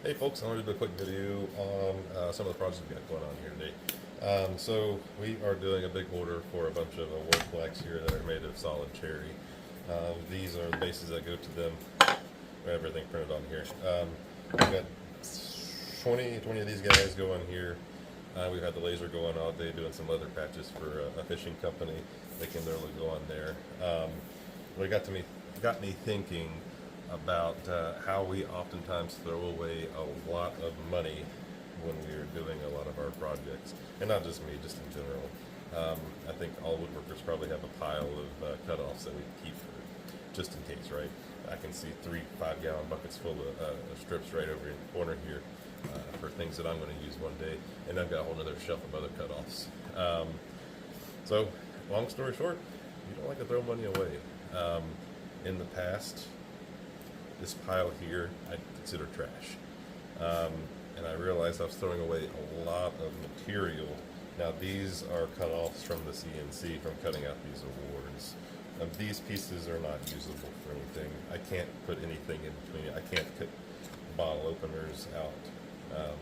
Hey folks, I wanted to do a quick video on some of the projects we got going on here today. So we are doing a big order for a bunch of wood flags here that are made of solid cherry. These are the bases that go to them. We have everything printed on here. We've got 20 of these guys going here. We've had the laser going all day doing some leather patches for a fishing company. They can literally go on there. What got me thinking about how we oftentimes throw away a lot of money when we are doing a lot of our projects, and not just me, just in general. I think all woodworkers probably have a pile of cutoffs that we keep for just in case, right? I can see 3 5-gallon buckets full of strips right over in the corner here for things that I'm going to use one day, and I've got a whole other shelf of other cutoffs. So, long story short, you don't like to throw money away. In the past, this pile here I consider trash. And I realized I was throwing away a lot of material. Now these are cut-offs from the CNC from cutting out these awards. These pieces are not usable for anything. I can't put anything in between it. I can't cut bottle openers out.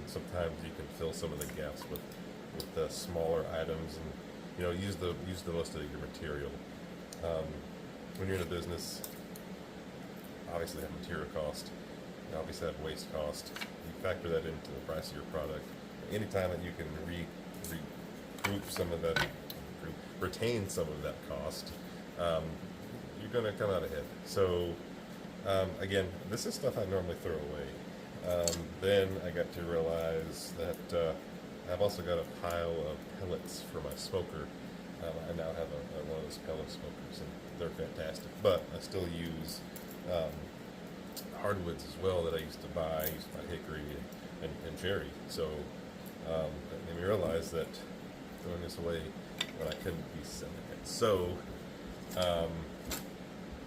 Sometimes you can fill some of the gaps with the smaller items, and use the most of your material. When you're in a business, obviously have material cost, you obviously have waste cost. You factor that into the price of your product. Anytime that you can regroup some of that, retain some of that cost, you're going to come out ahead. So again, this is stuff I normally throw away. Then I got to realize that I've also got a pile of pellets for my smoker. I now have one of those pellet smokers, and they're fantastic. But I still use hardwoods as well that I used to buy. Hickory and cherry. So that made me realize that throwing this away when I couldn't be selling it. So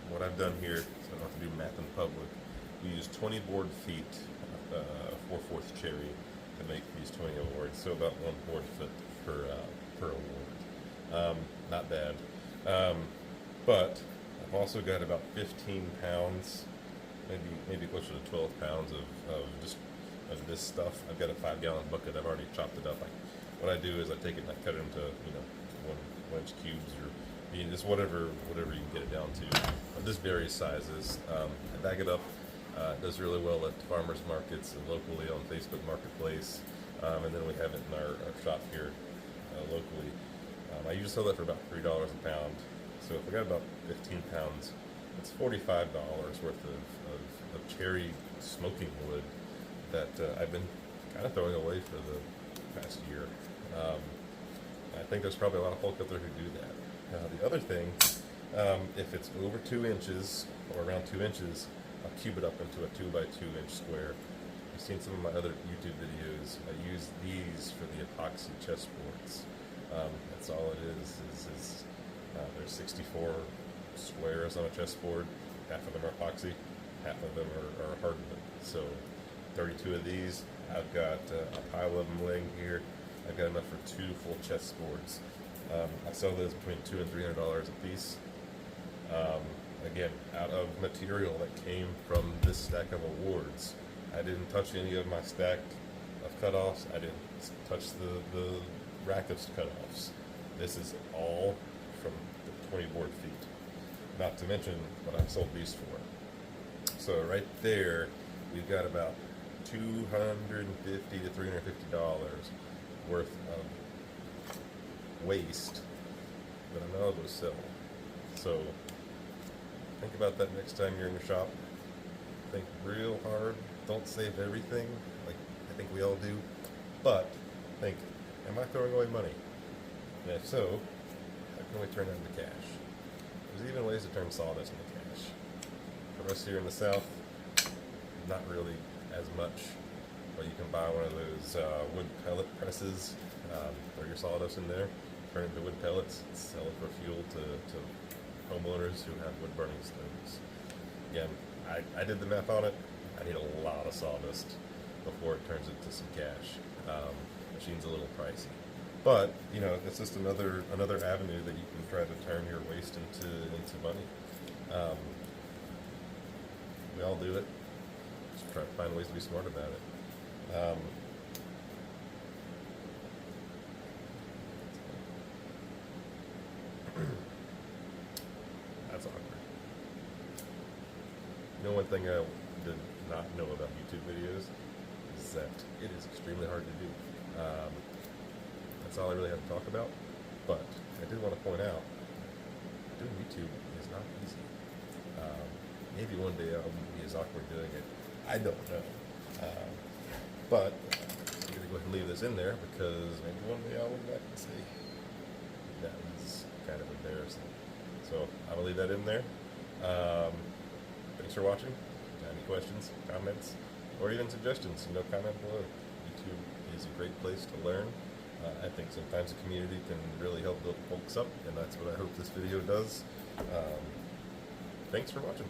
what I've done here, so I don't have to do math in public, we use 20 board feet, 4/4 cherry to make these 20 awards. So about 1 board foot per award. Not bad. But I've also got about 15 pounds, maybe closer to 12 pounds of this stuff. I've got a 5-gallon bucket. I've already chopped it up. What I do is I take it and I cut it into 1-inch cubes, or just whatever you can get it down to. Just various sizes. I bag it up. It does really well at farmers markets and locally on Facebook Marketplace, and then we have it in our shop here locally. I usually sell that for about $3 a pound. So if we got about 15 pounds, it's $45 worth of cherry smoking wood that I've been kind of throwing away for the past year. I think there's probably a lot of folk out there who do that. The other thing, if it's over 2 inches or around 2 inches, I'll cube it up into a 2x2 inch square. You've seen some of my other YouTube videos. I use these for the epoxy chessboards. That's all it is there's 64 squares on a chessboard. Half of them are epoxy, half of them are hardwood. So 32 of these. I've got a pile of them laying here. I've got enough for 2 full chessboards. I sell those between $200 and $300 a piece. Again, out of material that came from this stack of awards. I didn't touch any of my stack of cutoffs. I didn't touch the rack of cutoffs. This is all from the 20 board feet. Not to mention what I've sold these for. So right there, we've got about $250 to $350 worth of waste that I'm not able to sell. So think about that next time you're in your shop. Think real hard. Don't save everything, like I think we all do. But think, am I throwing away money? And if so, how can we turn that into cash? There's even ways to turn sawdust into cash. For us here in the South, not really as much, but you can buy one of those wood pellet presses, throw your sawdust in there, turn it into wood pellets, and sell it for fuel to homeowners who have wood burning stoves. Again, I did the math on it. I need a lot of sawdust before it turns into some cash. Machine's a little pricey. But, it's just another avenue that you can try to turn your waste into money. We all do it. Just try to find ways to be smart about it. Um, that's awkward. You know, one thing I did not know about YouTube videos is that it is extremely hard to do. That's all I really have to talk about. But I did want to point out, doing YouTube is not easy. Maybe one day I'll be as awkward doing it. I don't know. But I'm going to go ahead and leave this in there because maybe one day I'll look back and say, that was kind of embarrassing. So I'm going to leave that in there. Thanks for watching. Any questions, comments, or even suggestions, comment below. YouTube is a great place to learn. I think sometimes a community can really help build folks up, and that's what I hope this video does. Thanks for watching.